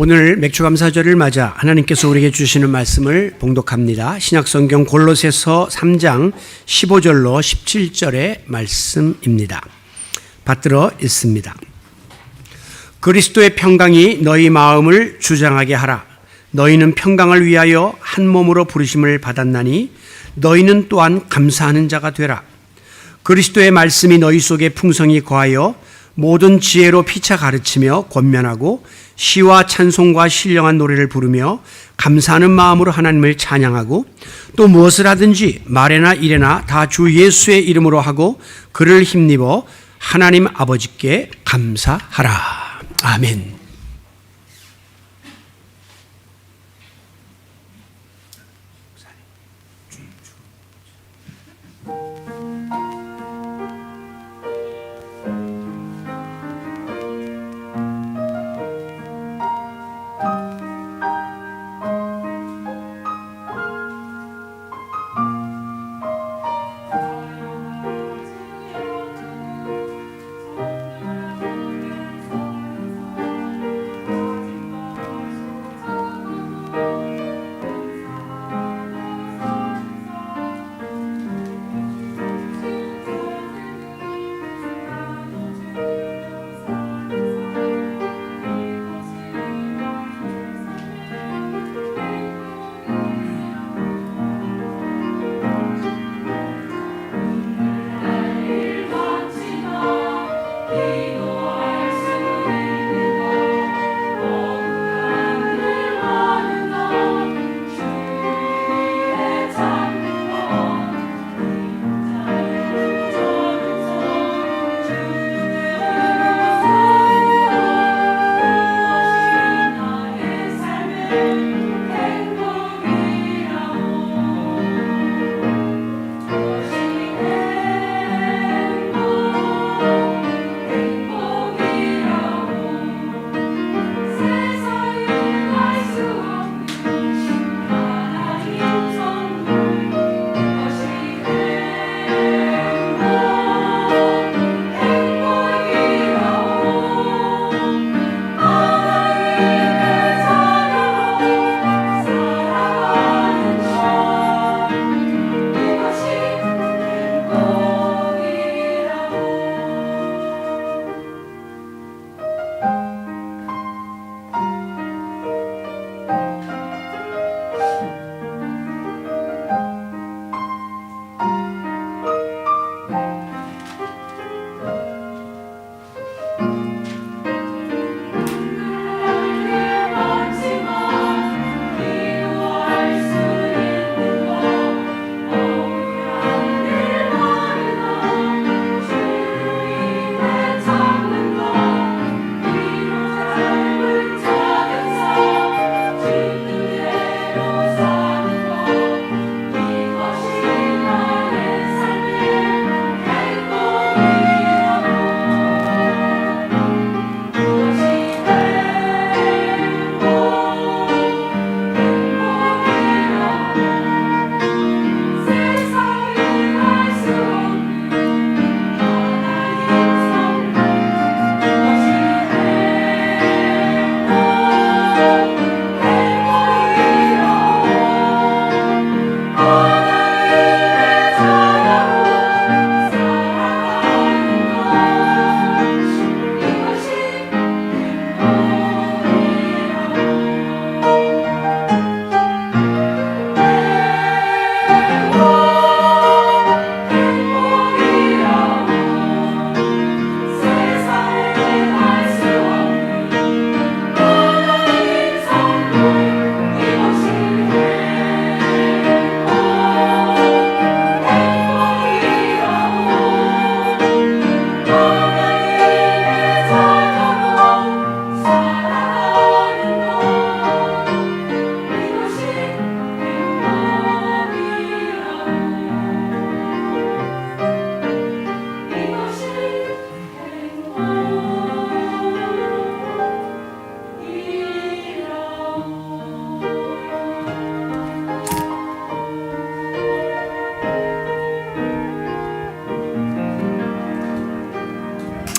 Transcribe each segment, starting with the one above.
오늘 맥주감사절을 맞아 하나님께서 우리에게 주시는 말씀을 봉독합니다. 신약성경 골로새서 3장 15절로 17절의 말씀입니다. 받들어 읽습니다. 그리스도의 평강이 너희 마음을 주장하게 하라. 너희는 평강을 위하여 한 몸으로 부르심을 받았나니 너희는 또한 감사하는 자가 되라. 그리스도의 말씀이 너희 속에 풍성히 거하여 모든 지혜로 피차 가르치며 권면하고 시와 찬송과 신령한 노래를 부르며 감사하는 마음으로 하나님을 찬양하고 또 무엇을 하든지 말에나 일에나 다 주 예수의 이름으로 하고 그를 힘입어 하나님 아버지께 감사하라. 아멘.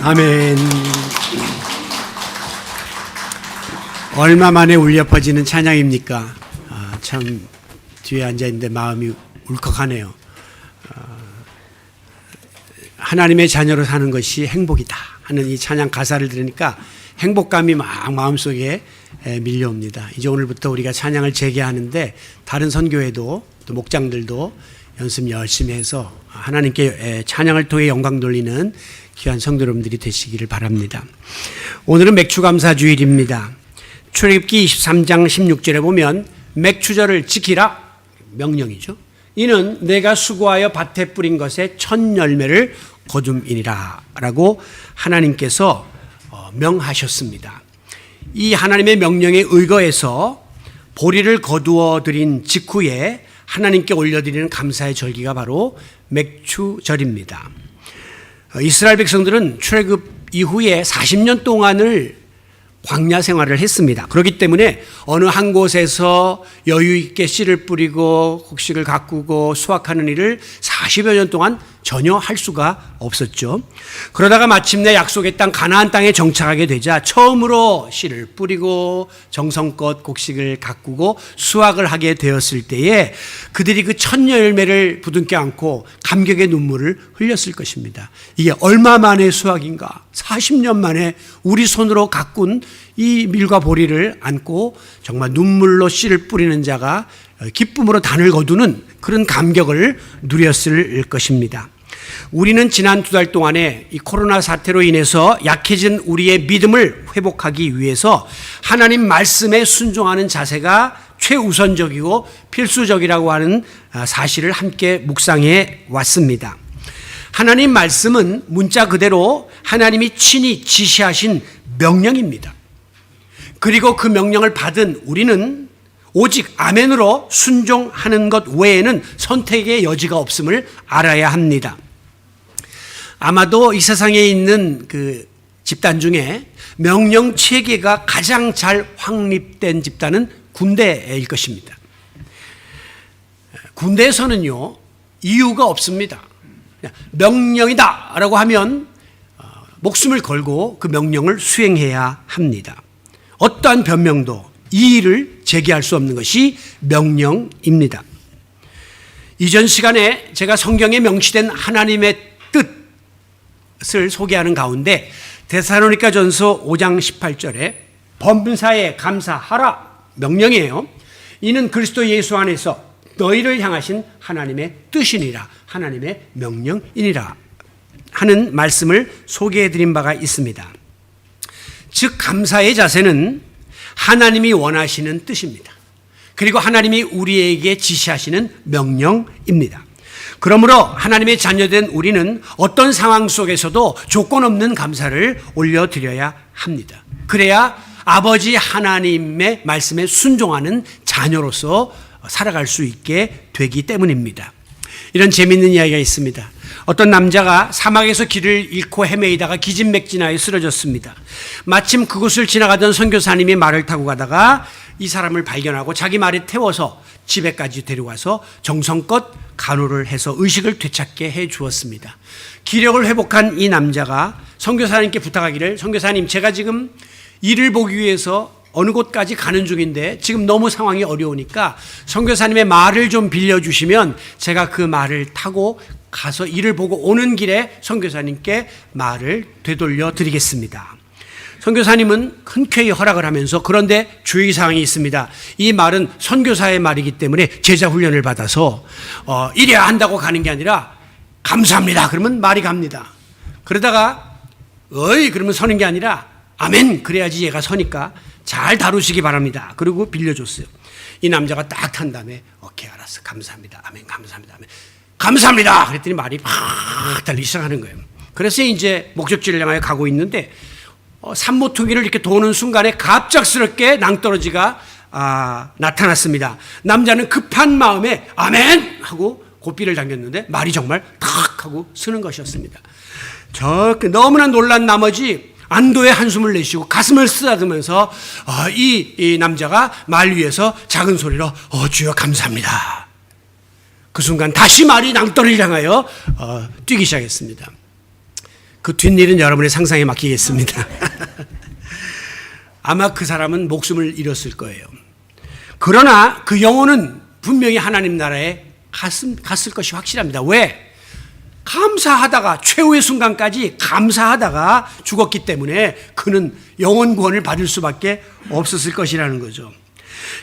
아멘. 얼마 만에 울려 퍼지는 찬양입니까? 참 뒤에 앉아있는데 마음이 울컥하네요. 하나님의 자녀로 사는 것이 행복이다 하는 이 찬양 가사를 들으니까 행복감이 막 마음속에 밀려옵니다. 이제 오늘부터 우리가 찬양을 재개하는데 다른 선교회도 또 목장들도 연습 열심히 해서 하나님께 찬양을 통해 영광 돌리는 귀한 성도 여러분들이 되시기를 바랍니다. 오늘은 맥추감사주일입니다. 출애굽기 23장 16절에 보면 맥추절을 지키라 명령이죠. 이는 내가 수고하여 밭에 뿌린 것의 첫 열매를 거둠이니라 라고 하나님께서 명하셨습니다. 이 하나님의 명령에 의거해서 보리를 거두어 드린 직후에 하나님께 올려드리는 감사의 절기가 바로 맥추절입니다. 이스라엘 백성들은 출애굽 이후에 40년 동안을 광야 생활을 했습니다. 그렇기 때문에 어느 한 곳에서 여유 있게 씨를 뿌리고 곡식을 가꾸고 수확하는 일을 40여 년 동안 전혀 할 수가 없었죠. 그러다가 마침내 약속의 땅 가나안 땅에 정착하게 되자 처음으로 씨를 뿌리고 정성껏 곡식을 가꾸고 수확을 하게 되었을 때에 그들이 그 첫 열매를 부둥켜 안고 감격의 눈물을 흘렸을 것입니다. 이게 얼마 만의 수확인가? 40년 만에 우리 손으로 가꾼 이 밀과 보리를 안고 정말 눈물로 씨를 뿌리는 자가 기쁨으로 단을 거두는 그런 감격을 누렸을 것입니다. 우리는 지난 2달 동안에 이 코로나 사태로 인해서 약해진 우리의 믿음을 회복하기 위해서 하나님 말씀에 순종하는 자세가 최우선적이고 필수적이라고 하는 사실을 함께 묵상해 왔습니다. 하나님 말씀은 문자 그대로 하나님이 친히 지시하신 명령입니다. 그리고 그 명령을 받은 우리는 오직 아멘으로 순종하는 것 외에는 선택의 여지가 없음을 알아야 합니다. 아마도 이 세상에 있는 그 집단 중에 명령 체계가 가장 잘 확립된 집단은 군대일 것입니다. 군대에서는요, 이유가 없습니다. 명령이다 라고 하면 목숨을 걸고 그 명령을 수행해야 합니다. 어떠한 변명도 이의를 제기할 수 없는 것이 명령입니다. 이전 시간에 제가 성경에 명시된 하나님의 뜻을 소개하는 가운데 데살로니가전서 5장 18절에 범사에 감사하라 명령이에요. 이는 그리스도 예수 안에서 너희를 향하신 하나님의 뜻이니라, 하나님의 명령이니라 하는 말씀을 소개해드린 바가 있습니다. 즉 감사의 자세는 하나님이 원하시는 뜻입니다. 그리고 하나님이 우리에게 지시하시는 명령입니다. 그러므로 하나님의 자녀된 우리는 어떤 상황 속에서도 조건 없는 감사를 올려드려야 합니다. 그래야 아버지 하나님의 말씀에 순종하는 자녀로서 살아갈 수 있게 되기 때문입니다. 이런 재미있는 이야기가 있습니다. 어떤 남자가 사막에서 길을 잃고 헤매이다가 기진맥진하여 쓰러졌습니다. 마침 그곳을 지나가던 선교사님이 말을 타고 가다가 이 사람을 발견하고 자기 말에 태워서 집에까지 데려와서 정성껏 간호를 해서 의식을 되찾게 해 주었습니다. 기력을 회복한 이 남자가 선교사님께 부탁하기를, 선교사님, 제가 지금 일을 보기 위해서 어느 곳까지 가는 중인데 지금 너무 상황이 어려우니까 선교사님의 말을 좀 빌려주시면 제가 그 말을 타고 가서 일을 보고 오는 길에 선교사님께 말을 되돌려 드리겠습니다. 선교사님은 흔쾌히 허락을 하면서, 그런데 주의사항이 있습니다. 이 말은 선교사의 말이기 때문에 제자 훈련을 받아서 이래야 한다고 가는 게 아니라 감사합니다 그러면 말이 갑니다. 그러다가 그러면 서는 게 아니라 아멘 그래야지 얘가 서니까 잘 다루시기 바랍니다. 그리고 빌려줬어요. 이 남자가 딱 탄 다음에 오케이 알았어 감사합니다 아멘 감사합니다 아멘 감사합니다 그랬더니 말이 팍 달리기 시작하는 거예요. 그래서 이제 목적지를 향하여 가고 있는데 산모퉁이를 이렇게 도는 순간에 갑작스럽게 낭떠러지가 나타났습니다. 남자는 급한 마음에 아멘 하고 고삐를 당겼는데 말이 정말 탁 하고 서는 것이었습니다. 너무나 놀란 나머지 안도의 한숨을 내쉬고 가슴을 쓰다듬으면서 이 남자가 말 위에서 작은 소리로 주여 감사합니다. 그 순간 다시 말이 낭떠러지를 향하여 뛰기 시작했습니다. 그 뒷일은 여러분의 상상에 맡기겠습니다. 아마 그 사람은 목숨을 잃었을 거예요. 그러나 그 영혼은 분명히 하나님 나라에 갔을 것이 확실합니다. 왜? 감사하다가 최후의 순간까지 감사하다가 죽었기 때문에 그는 영혼 구원을 받을 수밖에 없었을 것이라는 거죠.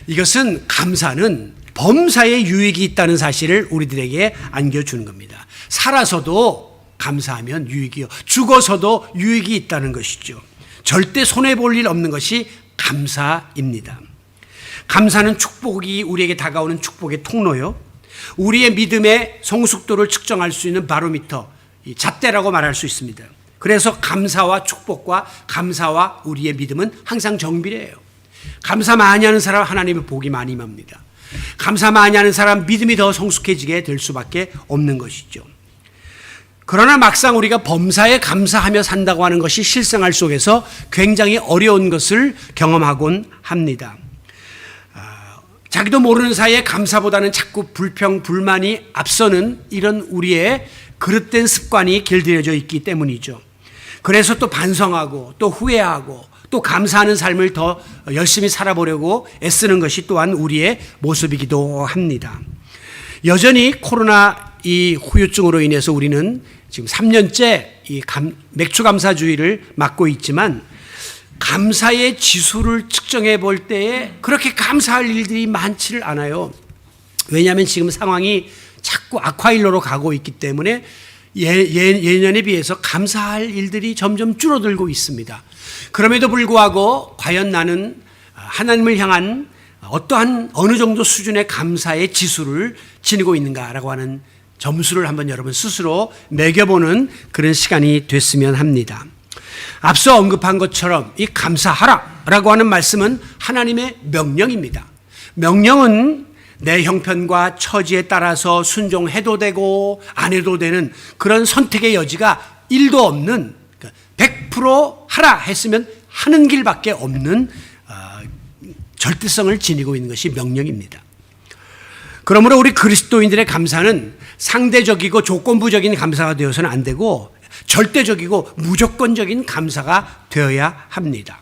이것은 감사는 범사에 유익이 있다는 사실을 우리들에게 안겨주는 겁니다. 살아서도 감사하면 유익이요, 죽어서도 유익이 있다는 것이죠. 절대 손해볼 일 없는 것이 감사입니다. 감사는 축복이 우리에게 다가오는 축복의 통로요, 우리의 믿음의 성숙도를 측정할 수 있는 바로미터, 잣대라고 말할 수 있습니다. 그래서 감사와 축복과 감사와 우리의 믿음은 항상 정비례해요. 감사 많이 하는 사람 하나님의 복이 많이 임합니다. 감사 많이 하는 사람 믿음이 더 성숙해지게 될 수밖에 없는 것이죠. 그러나 막상 우리가 범사에 감사하며 산다고 하는 것이 실생활 속에서 굉장히 어려운 것을 경험하곤 합니다. 자기도 모르는 사이에 감사보다는 자꾸 불평, 불만이 앞서는 이런 우리의 그릇된 습관이 길들여져 있기 때문이죠. 그래서 또 반성하고 또 후회하고 또 감사하는 삶을 더 열심히 살아보려고 애쓰는 것이 또한 우리의 모습이기도 합니다. 여전히 코로나 이 후유증으로 인해서 우리는 지금 3년째 이 맥주 감사주의를 맡고 있지만 감사의 지수를 측정해 볼 때에 그렇게 감사할 일들이 많지를 않아요. 왜냐하면 지금 상황이 자꾸 악화일로로 가고 있기 때문에 예년에 비해서 감사할 일들이 점점 줄어들고 있습니다. 그럼에도 불구하고 과연 나는 하나님을 향한 어떠한 어느 정도 수준의 감사의 지수를 지니고 있는가라고 하는 점수를 한번 여러분 스스로 매겨보는 그런 시간이 됐으면 합니다. 앞서 언급한 것처럼 이 감사하라라고 하는 말씀은 하나님의 명령입니다. 명령은 내 형편과 처지에 따라서 순종해도 되고 안 해도 되는 그런 선택의 여지가 1도 없는 100% 하라 했으면 하는 길밖에 없는 절대성을 지니고 있는 것이 명령입니다. 그러므로 우리 그리스도인들의 감사는 상대적이고 조건부적인 감사가 되어서는 안 되고 절대적이고 무조건적인 감사가 되어야 합니다.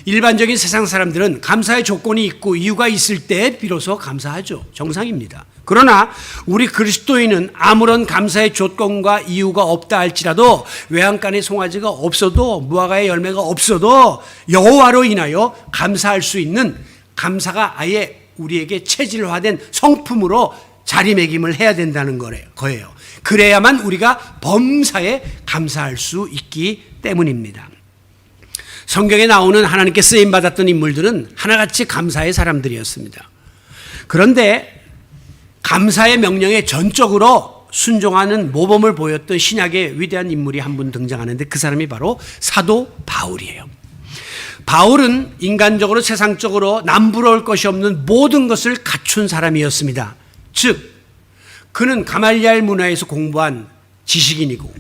일반적인 세상 사람들은 감사의 조건이 있고 이유가 있을 때 비로소 감사하죠. 정상입니다. 그러나 우리 그리스도인은 아무런 감사의 조건과 이유가 없다 할지라도 외양간에 송아지가 없어도 무화과의 열매가 없어도 여호와로 인하여 감사할 수 있는 감사가 아예 우리에게 체질화된 성품으로 자리매김을 해야 된다는 거예요. 그래야만 우리가 범사에 감사할 수 있기 때문입니다. 성경에 나오는 하나님께 쓰임받았던 인물들은 하나같이 감사의 사람들이었습니다. 그런데 감사의 명령에 전적으로 순종하는 모범을 보였던 신약의 위대한 인물이 한 분 등장하는데 그 사람이 바로 사도 바울이에요. 바울은 인간적으로 세상적으로 남부러울 것이 없는 모든 것을 갖춘 사람이었습니다. 즉 그는 가말리알 문화에서 공부한 지식인이고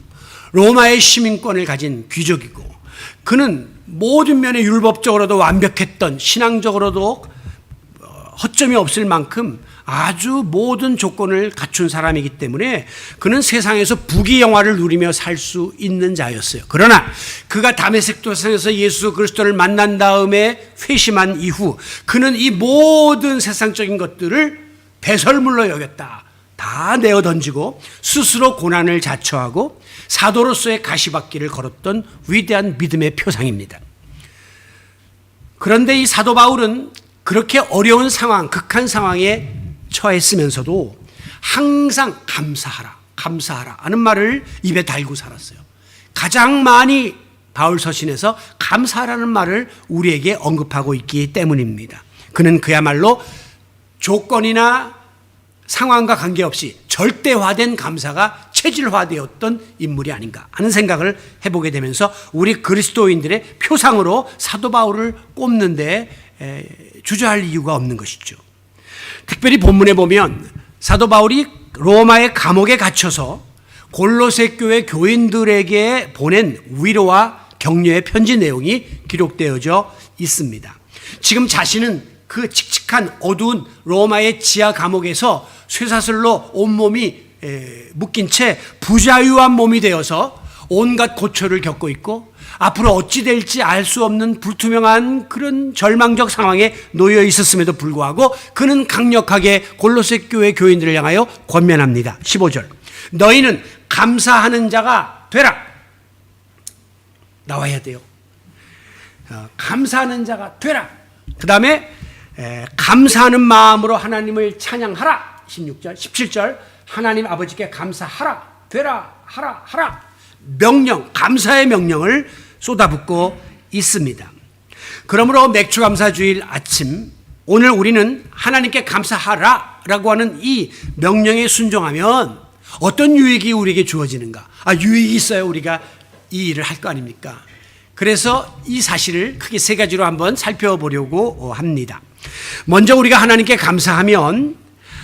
로마의 시민권을 가진 귀족이고 그는 모든 면에 율법적으로도 완벽했던 신앙적으로도 허점이 없을 만큼 아주 모든 조건을 갖춘 사람이기 때문에 그는 세상에서 부귀영화를 누리며 살 수 있는 자였어요. 그러나 그가 다메섹 도상에서 예수 그리스도를 만난 다음에 회심한 이후 그는 이 모든 세상적인 것들을 배설물로 여겼다. 다 내어 던지고 스스로 고난을 자처하고 사도로서의 가시밭길을 걸었던 위대한 믿음의 표상입니다. 그런데 이 사도 바울은 그렇게 어려운 상황, 극한 상황에 처했으면서도 항상 감사하라 하는 말을 입에 달고 살았어요. 가장 많이 바울 서신에서 감사하라는 말을 우리에게 언급하고 있기 때문입니다. 그는 그야말로 조건이나 상황과 관계없이 절대화된 감사가 체질화되었던 인물이 아닌가 하는 생각을 해보게 되면서 우리 그리스도인들의 표상으로 사도 바울을 꼽는데 주저할 이유가 없는 것이죠. 특별히 본문에 보면 사도 바울이 로마의 감옥에 갇혀서 골로새 교회 교인들에게 보낸 위로와 격려의 편지 내용이 기록되어져 있습니다. 지금 자신은 그 칙칙한 어두운 로마의 지하 감옥에서 쇠사슬로 온몸이 묶인 채 부자유한 몸이 되어서 온갖 고초를 겪고 있고 앞으로 어찌 될지 알 수 없는 불투명한 그런 절망적 상황에 놓여 있었음에도 불구하고 그는 강력하게 골로새 교회 교인들을 향하여 권면합니다. 15절. 너희는 감사하는 자가 되라. 나와야 돼요. 감사하는 자가 되라. 그 다음에 감사하는 마음으로 하나님을 찬양하라. 16절, 17절. 하나님 아버지께 감사하라. 되라. 하라. 명령, 감사의 명령을 쏟아붓고 있습니다. 그러므로 맥주감사주일 아침, 오늘 우리는 하나님께 감사하라 라고 하는 이 명령에 순종하면 어떤 유익이 우리에게 주어지는가? 유익이 있어야 우리가 이 일을 할 거 아닙니까? 그래서 이 사실을 크게 세 가지로 한번 살펴보려고 합니다. 먼저 우리가 하나님께 감사하면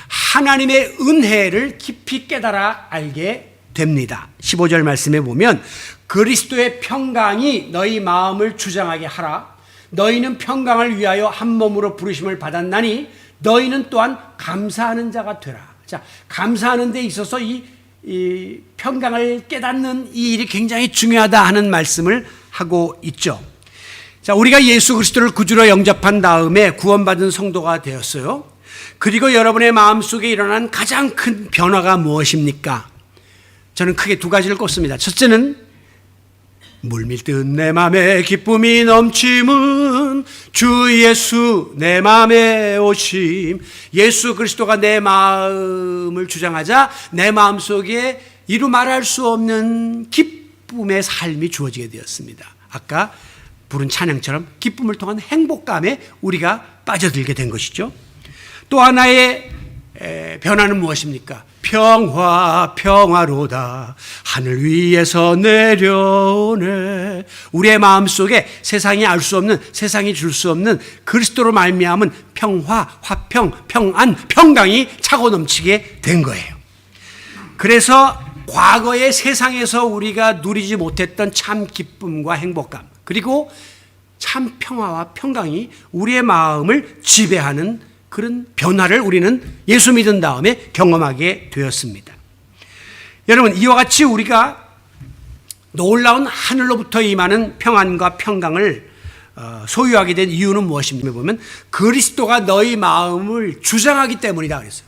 하나님의 은혜를 깊이 깨달아 알게 됩니다. 15절 말씀에 보면 그리스도의 평강이 너희 마음을 주장하게 하라. 너희는 평강을 위하여 한 몸으로 부르심을 받았나니 너희는 또한 감사하는 자가 되라. 자, 감사하는 데 있어서 이 평강을 깨닫는 이 일이 굉장히 중요하다 하는 말씀을 하고 있죠. 자, 우리가 예수 그리스도를 구주로 영접한 다음에 구원받은 성도가 되었어요. 그리고 여러분의 마음속에 일어난 가장 큰 변화가 무엇입니까? 저는 크게 두 가지를 꼽습니다. 첫째는 물밀듯 내 맘에 기쁨이 넘침은 주 예수 내 맘에 오심. 예수 그리스도가 내 마음을 주장하자 내 마음속에 이루 말할 수 없는 기쁨의 삶이 주어지게 되었습니다. 아까 부른 찬양처럼 기쁨을 통한 행복감에 우리가 빠져들게 된 것이죠. 또 하나의 변화는 무엇입니까? 평화로다 하늘 위에서 내려오네. 우리의 마음속에 세상이 알 수 없는, 세상이 줄 수 없는 그리스도로 말미암은 평화, 화평, 평안, 평강이 차고 넘치게 된 거예요. 그래서 과거의 세상에서 우리가 누리지 못했던 참 기쁨과 행복감, 그리고 참 평화와 평강이 우리의 마음을 지배하는 그런 변화를 우리는 예수 믿은 다음에 경험하게 되었습니다. 여러분, 이와 같이 우리가 놀라운 하늘로부터 임하는 평안과 평강을 소유하게 된 이유는 무엇입니까? 보면 그리스도가 너희 마음을 주장하기 때문이다 그랬어요.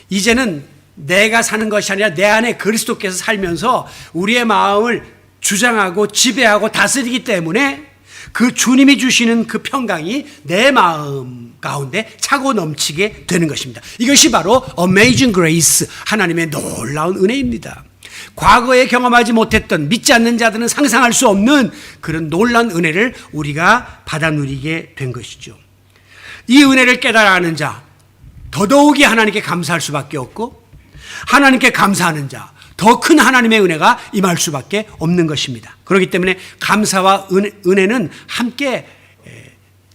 이제는 내가 사는 것이 아니라 내 안에 그리스도께서 살면서 우리의 마음을 주장하고 지배하고 다스리기 때문에 그 주님이 주시는 그 평강이 내 마음 가운데 차고 넘치게 되는 것입니다. 이것이 바로 Amazing Grace, 하나님의 놀라운 은혜입니다. 과거에 경험하지 못했던, 믿지 않는 자들은 상상할 수 없는 그런 놀라운 은혜를 우리가 받아 누리게 된 것이죠. 이 은혜를 깨달아 아는 자, 더더욱이 하나님께 감사할 수밖에 없고, 하나님께 감사하는 자, 더 큰 하나님의 은혜가 임할 수밖에 없는 것입니다. 그렇기 때문에 감사와 은혜는 함께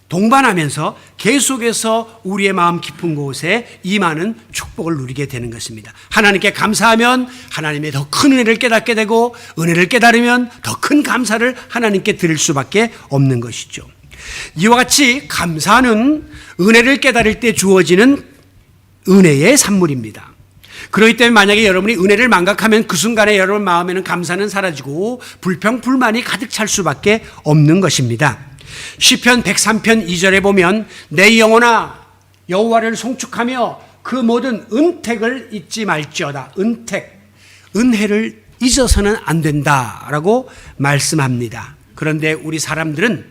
동반하면서 계속해서 우리의 마음 깊은 곳에 임하는 축복을 누리게 되는 것입니다. 하나님께 감사하면 하나님의 더 큰 은혜를 깨닫게 되고, 은혜를 깨달으면 더 큰 감사를 하나님께 드릴 수밖에 없는 것이죠. 이와 같이 감사는 은혜를 깨달을 때 주어지는 은혜의 산물입니다. 그렇기 때문에 만약에 여러분이 은혜를 망각하면 그 순간에 여러분 마음에는 감사는 사라지고 불평, 불만이 가득 찰 수밖에 없는 것입니다. 시편 103편 2절에 보면 내 영혼아 여호와를 송축하며 그 모든 은택을 잊지 말지어다. 은택, 은혜를 잊어서는 안 된다라고 말씀합니다. 그런데 우리 사람들은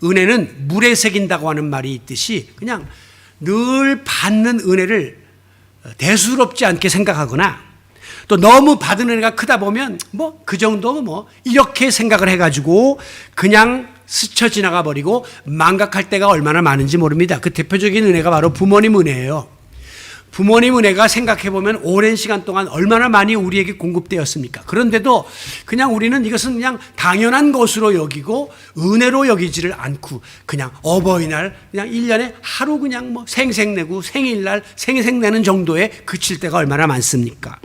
은혜는 물에 새긴다고 하는 말이 있듯이 그냥 늘 받는 은혜를 대수롭지 않게 생각하거나 또 너무 받은 은혜가 크다 보면 뭐 그 정도 뭐 이렇게 생각을 해가지고 그냥 스쳐 지나가 버리고 망각할 때가 얼마나 많은지 모릅니다. 그 대표적인 은혜가 바로 부모님 은혜예요. 부모님 은혜가 생각해보면 오랜 시간 동안 얼마나 많이 우리에게 공급되었습니까? 그런데도 그냥 우리는 이것은 그냥 당연한 것으로 여기고 은혜로 여기지를 않고 그냥 어버이날 그냥 1년에 하루 그냥 뭐 생색내고 생일날 생색내는 정도에 그칠 때가 얼마나 많습니까?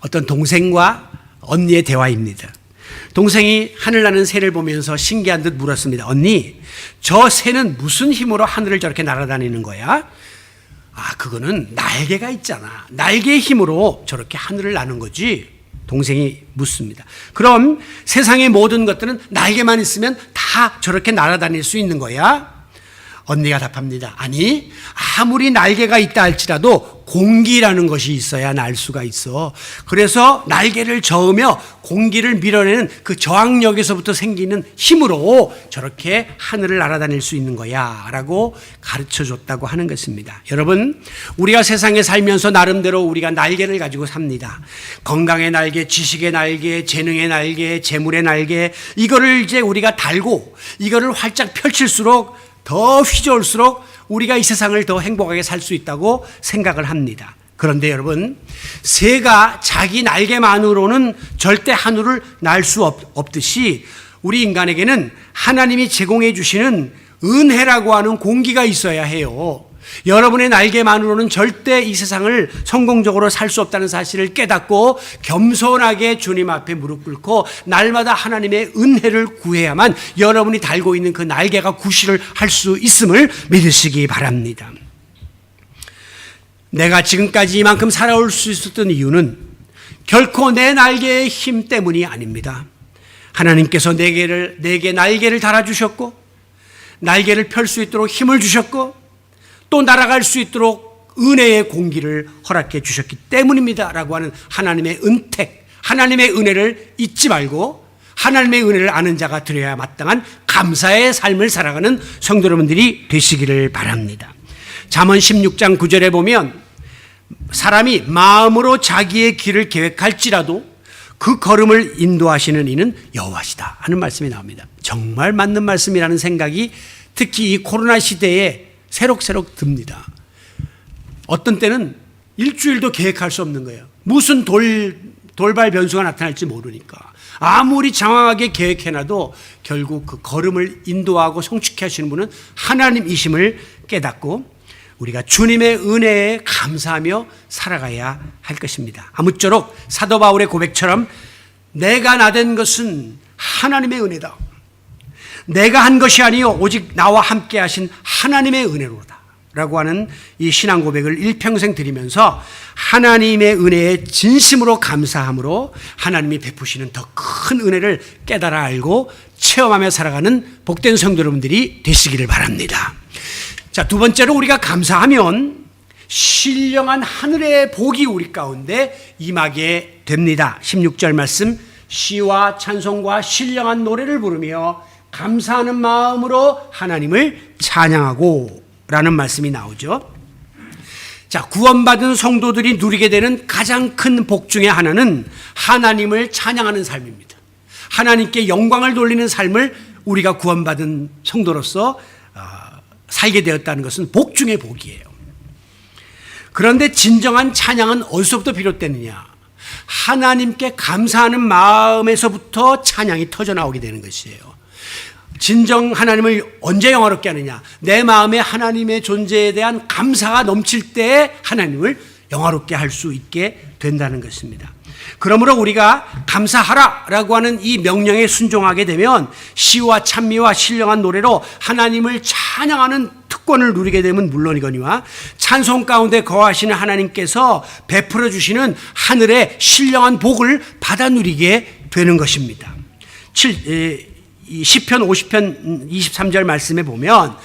어떤 동생과 언니의 대화입니다. 동생이 하늘나는 새를 보면서 신기한 듯 물었습니다. 언니, 저 새는 무슨 힘으로 하늘을 저렇게 날아다니는 거야? 그거는 날개가 있잖아. 날개의 힘으로 저렇게 하늘을 나는 거지. 동생이 묻습니다. 그럼 세상의 모든 것들은 날개만 있으면 다 저렇게 날아다닐 수 있는 거야? 언니가 답합니다. 아니, 아무리 날개가 있다 할지라도 공기라는 것이 있어야 날 수가 있어. 그래서 날개를 저으며 공기를 밀어내는 그 저항력에서부터 생기는 힘으로 저렇게 하늘을 날아다닐 수 있는 거야 라고 가르쳐 줬다고 하는 것입니다. 여러분, 우리가 세상에 살면서 나름대로 우리가 날개를 가지고 삽니다. 건강의 날개, 지식의 날개, 재능의 날개, 재물의 날개, 이거를 이제 우리가 달고 이거를 활짝 펼칠수록 더 휘저을수록 우리가 이 세상을 더 행복하게 살 수 있다고 생각을 합니다. 그런데 여러분, 새가 자기 날개만으로는 절대 하늘을 날 수 없듯이 우리 인간에게는 하나님이 제공해 주시는 은혜라고 하는 공기가 있어야 해요. 여러분의 날개만으로는 절대 이 세상을 성공적으로 살 수 없다는 사실을 깨닫고 겸손하게 주님 앞에 무릎 꿇고 날마다 하나님의 은혜를 구해야만 여러분이 달고 있는 그 날개가 구실을 할 수 있음을 믿으시기 바랍니다. 내가 지금까지 이만큼 살아올 수 있었던 이유는 결코 내 날개의 힘 때문이 아닙니다. 하나님께서 내게 날개를 달아주셨고 날개를 펼 수 있도록 힘을 주셨고 또 날아갈 수 있도록 은혜의 공기를 허락해 주셨기 때문입니다 라고 하는 하나님의 은택, 하나님의 은혜를 잊지 말고 하나님의 은혜를 아는 자가 되어야 마땅한 감사의 삶을 살아가는 성도 여러분들이 되시기를 바랍니다. 잠언 16장 9절에 보면 사람이 마음으로 자기의 길을 계획할지라도 그 걸음을 인도하시는 이는 여호와시다 하는 말씀이 나옵니다. 정말 맞는 말씀이라는 생각이 특히 이 코로나 시대에 새록새록 듭니다. 어떤 때는 일주일도 계획할 수 없는 거예요. 무슨 돌발 변수가 나타날지 모르니까 아무리 장황하게 계획해놔도 결국 그 걸음을 인도하고 성취케 하시는 분은 하나님이심을 깨닫고 우리가 주님의 은혜에 감사하며 살아가야 할 것입니다. 아무쪼록 사도 바울의 고백처럼 내가 나된 것은 하나님의 은혜다. 내가 한 것이 아니요 오직 나와 함께 하신 하나님의 은혜로다 라고 하는 이 신앙 고백을 일평생 드리면서 하나님의 은혜에 진심으로 감사함으로 하나님이 베푸시는 더 큰 은혜를 깨달아 알고 체험하며 살아가는 복된 성도 여러분들이 되시기를 바랍니다. 자, 두 번째로 우리가 감사하면 신령한 하늘의 복이 우리 가운데 임하게 됩니다. 16절 말씀, 시와 찬송과 신령한 노래를 부르며 감사하는 마음으로 하나님을 찬양하고 라는 말씀이 나오죠. 자, 구원받은 성도들이 누리게 되는 가장 큰 복 중에 하나는 하나님을 찬양하는 삶입니다. 하나님께 영광을 돌리는 삶을 우리가 구원받은 성도로서 살게 되었다는 것은 복 중의 복이에요. 그런데 진정한 찬양은 어디서부터 비롯되느냐? 하나님께 감사하는 마음에서부터 찬양이 터져나오게 되는 것이에요. 진정 하나님을 언제 영화롭게 하느냐? 내 마음에 하나님의 존재에 대한 감사가 넘칠 때 하나님을 영화롭게 할 수 있게 된다는 것입니다. 그러므로 우리가 감사하라라고 하는 이 명령에 순종하게 되면 시와 찬미와 신령한 노래로 하나님을 찬양하는 특권을 누리게 되면 물론이거니와 찬송 가운데 거하시는 하나님께서 베풀어 주시는 하늘의 신령한 복을 받아 누리게 되는 것입니다. 시편 50편 23절 말씀에 보면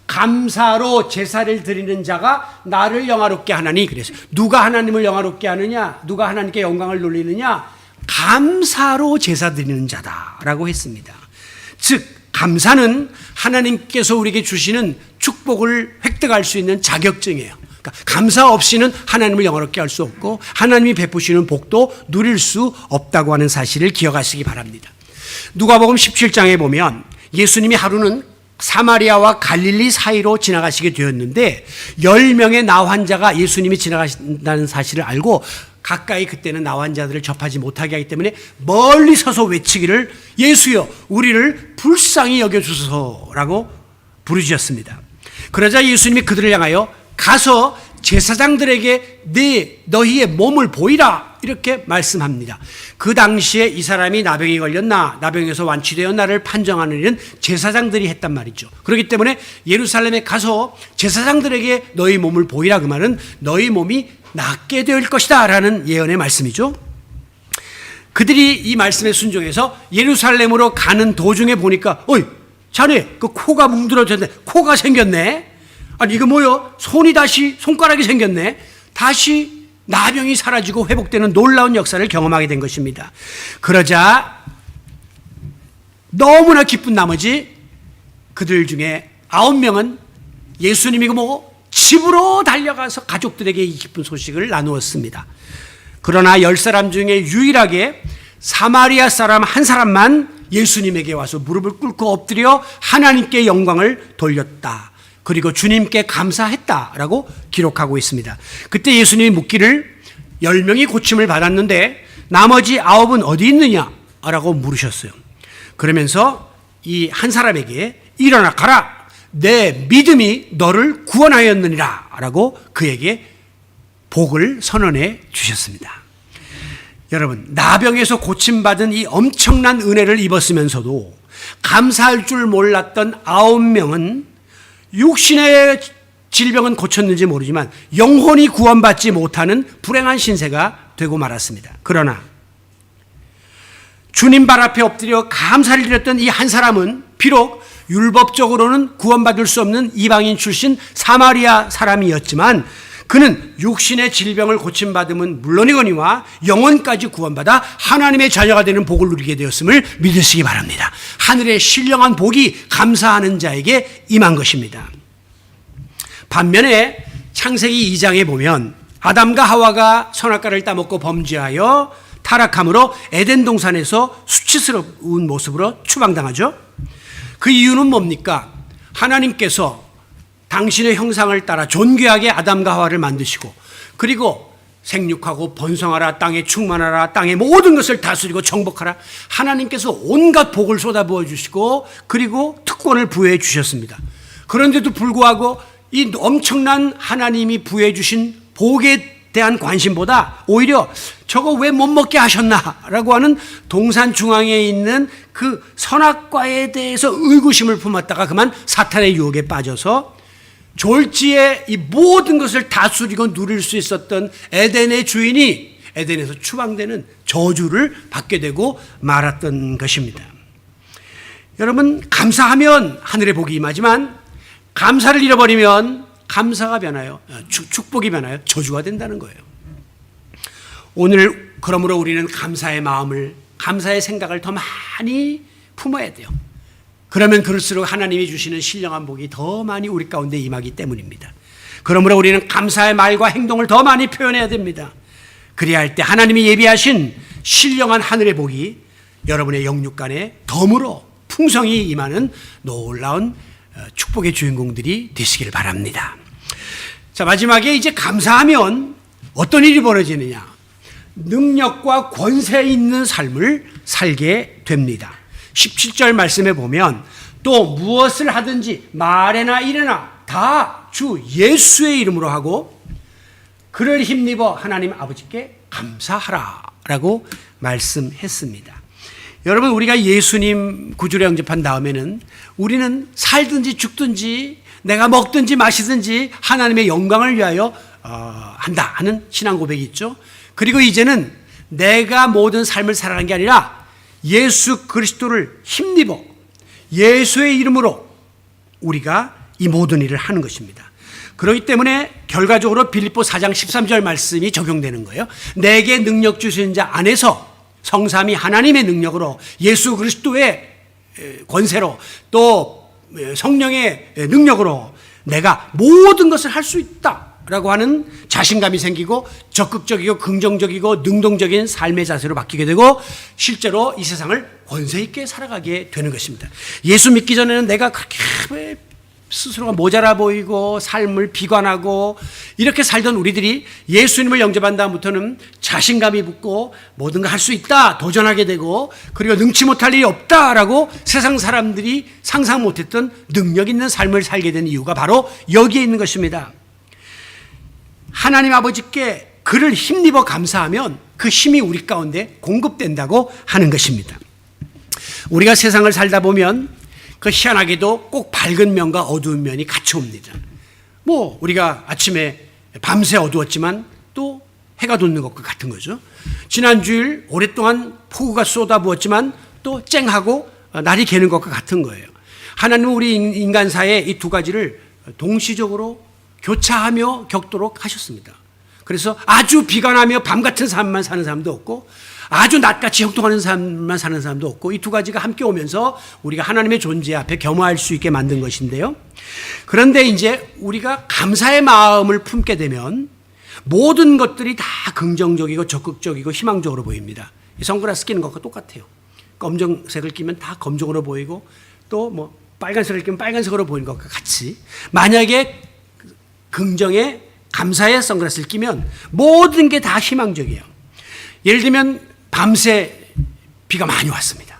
감사로 제사를 드리는 자가 나를 영화롭게 하나니, 그래서 누가 하나님을 영화롭게 하느냐, 누가 하나님께 영광을 돌리느냐, 감사로 제사 드리는 자다라고 했습니다. 즉 감사는 하나님께서 우리에게 주시는 축복을 획득할 수 있는 자격증이에요. 그러니까 감사 없이는 하나님을 영화롭게 할 수 없고 하나님이 베푸시는 복도 누릴 수 없다고 하는 사실을 기억하시기 바랍니다. 누가복음 17장에 보면 예수님이 하루는 사마리아와 갈릴리 사이로 지나가시게 되었는데 10명의 나 환자가 예수님이 지나가신다는 사실을 알고 가까이 그때는 나 환자들을 접하지 못하게 하기 때문에 멀리 서서 외치기를 예수여 우리를 불쌍히 여겨주소서라고 부르짖었습니다. 그러자 예수님이 그들을 향하여 가서 제사장들에게 너희의 몸을 보이라 이렇게 말씀합니다. 그 당시에 이 사람이 나병이 걸렸나 나병에서 완치되었나를 판정하는 일은 제사장들이 했단 말이죠. 그렇기 때문에 예루살렘에 가서 제사장들에게 너희 몸을 보이라, 그 말은 너희 몸이 낫게 될 것이다 라는 예언의 말씀이죠. 그들이 이 말씀에 순종해서 예루살렘으로 가는 도중에 보니까 어이 자네 그 코가 뭉드러졌네. 코가 생겼네. 아니 이거 뭐요? 손이 다시 손가락이 생겼네. 다시 나병이 사라지고 회복되는 놀라운 역사를 경험하게 된 것입니다. 그러자 너무나 기쁜 나머지 그들 중에 9명은 예수님이 집으로 달려가서 가족들에게 이 기쁜 소식을 나누었습니다. 그러나 10사람 중에 유일하게 사마리아 사람 한 사람만 예수님에게 와서 무릎을 꿇고 엎드려 하나님께 영광을 돌렸다. 그리고 주님께 감사했다라고 기록하고 있습니다. 그때 예수님이 묻기를 10명이 고침을 받았는데 나머지 9은 어디 있느냐라고 물으셨어요. 그러면서 이 한 사람에게 일어나 가라. 내 믿음이 너를 구원하였느니라 라고 그에게 복을 선언해 주셨습니다. 여러분, 나병에서 고침받은 이 엄청난 은혜를 입었으면서도 감사할 줄 몰랐던 9명은 육신의 질병은 고쳤는지 모르지만 영혼이 구원받지 못하는 불행한 신세가 되고 말았습니다. 그러나 주님 발 앞에 엎드려 감사를 드렸던 이 한 사람은 비록 율법적으로는 구원받을 수 없는 이방인 출신 사마리아 사람이었지만 그는 육신의 질병을 고침받음은 물론이거니와 영혼까지 구원받아 하나님의 자녀가 되는 복을 누리게 되었음을 믿으시기 바랍니다. 하늘의 신령한 복이 감사하는 자에게 임한 것입니다. 반면에 창세기 2장에 보면 아담과 하와가 선악과를 따먹고 범죄하여 타락함으로 에덴 동산에서 수치스러운 모습으로 추방당하죠. 그 이유는 뭡니까? 하나님께서 당신의 형상을 따라 존귀하게 아담과 하와를 만드시고 그리고 생육하고 번성하라, 땅에 충만하라, 땅의 모든 것을 다스리고 정복하라. 하나님께서 온갖 복을 쏟아부어 주시고 그리고 특권을 부여해 주셨습니다. 그런데도 불구하고 이 엄청난 하나님이 부여해 주신 복에 대한 관심보다 오히려 저거 왜 못 먹게 하셨나라고 하는 동산 중앙에 있는 그 선악과에 대해서 의구심을 품었다가 그만 사탄의 유혹에 빠져서 졸지에 이 모든 것을 다스리고 누릴 수 있었던 에덴의 주인이 에덴에서 추방되는 저주를 받게 되고 말았던 것입니다. 여러분, 감사하면 하늘의 복이 임하지만 감사를 잃어버리면 감사가 변하여 축복이 변하여 저주가 된다는 거예요. 오늘 그러므로 우리는 감사의 마음을, 감사의 생각을 더 많이 품어야 돼요. 그러면 그럴수록 하나님이 주시는 신령한 복이 더 많이 우리 가운데 임하기 때문입니다. 그러므로 우리는 감사의 말과 행동을 더 많이 표현해야 됩니다. 그래야 할 때 하나님이 예비하신 신령한 하늘의 복이 여러분의 영육간에 덤으로 풍성히 임하는 놀라운 축복의 주인공들이 되시기를 바랍니다. 자, 마지막에 이제 감사하면 어떤 일이 벌어지느냐? 능력과 권세 있는 삶을 살게 됩니다. 17절 말씀에 보면 또 무엇을 하든지 말에나 일에나 다 주 예수의 이름으로 하고 그를 힘입어 하나님 아버지께 감사하라 라고 말씀했습니다. 여러분, 우리가 예수님 구주로 영접한 다음에는 우리는 살든지 죽든지 내가 먹든지 마시든지 하나님의 영광을 위하여 한다 하는 신앙 고백이 있죠. 그리고 이제는 내가 모든 삶을 살아가는 게 아니라 예수 그리스도를 힘입어 예수의 이름으로 우리가 이 모든 일을 하는 것입니다. 그렇기 때문에 결과적으로 빌립보 4장 13절 말씀이 적용되는 거예요. 내게 능력 주시는 자 안에서 성삼위 하나님의 능력으로 예수 그리스도의 권세로 또 성령의 능력으로 내가 모든 것을 할 수 있다라고 하는 자신감이 생기고 적극적이고 긍정적이고 능동적인 삶의 자세로 바뀌게 되고 실제로 이 세상을 권세 있게 살아가게 되는 것입니다. 예수 믿기 전에는 내가 그렇게 스스로가 모자라 보이고 삶을 비관하고 이렇게 살던 우리들이 예수님을 영접한 다음부터는 자신감이 붙고 모든 걸 할 수 있다 도전하게 되고 그리고 능치 못할 일이 없다라고 세상 사람들이 상상 못했던 능력 있는 삶을 살게 된 이유가 바로 여기에 있는 것입니다. 하나님 아버지께 그를 힘입어 감사하면 그 힘이 우리 가운데 공급된다고 하는 것입니다. 우리가 세상을 살다 보면 그 희한하게도 꼭 밝은 면과 어두운 면이 같이 옵니다. 우리가 아침에 밤새 어두웠지만 또 해가 돋는 것과 같은 거죠. 지난 주일 오랫동안 폭우가 쏟아부었지만 또 쨍하고 날이 개는 것과 같은 거예요. 하나님은 우리 인간사에 이 두 가지를 동시적으로 교차하며 겪도록 하셨습니다. 그래서 아주 비가 나며 밤 같은 삶만 사는 사람도 없고 아주 낮같이 형통하는 삶만 사는 사람도 없고 이 두 가지가 함께 오면서 우리가 하나님의 존재 앞에 겸허할 수 있게 만든 것인데요. 그런데 이제 우리가 감사의 마음을 품게 되면 모든 것들이 다 긍정적이고 적극적이고 희망적으로 보입니다. 이 선글라스 끼는 것과 똑같아요. 검정색을 끼면 다 검정으로 보이고 또 뭐 빨간색을 끼면 빨간색으로 보이는 것과 같이 만약에 긍정의 감사의 선글라스를 끼면 모든 게 다 희망적이에요. 예를 들면 밤새 비가 많이 왔습니다.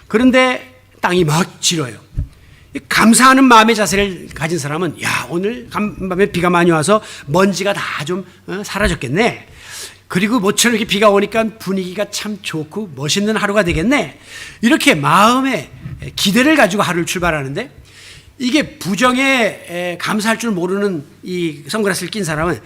그런데 땅이 막 지러요. 감사하는 마음의 자세를 가진 사람은 야 오늘 밤에 비가 많이 와서 먼지가 다 좀 사라졌겠네. 그리고 모처럼 이렇게 비가 오니까 분위기가 참 좋고 멋있는 하루가 되겠네. 이렇게 마음에 기대를 가지고 하루를 출발하는데 이게 부정에 감사할 줄 모르는 이 선글라스를 낀 사람은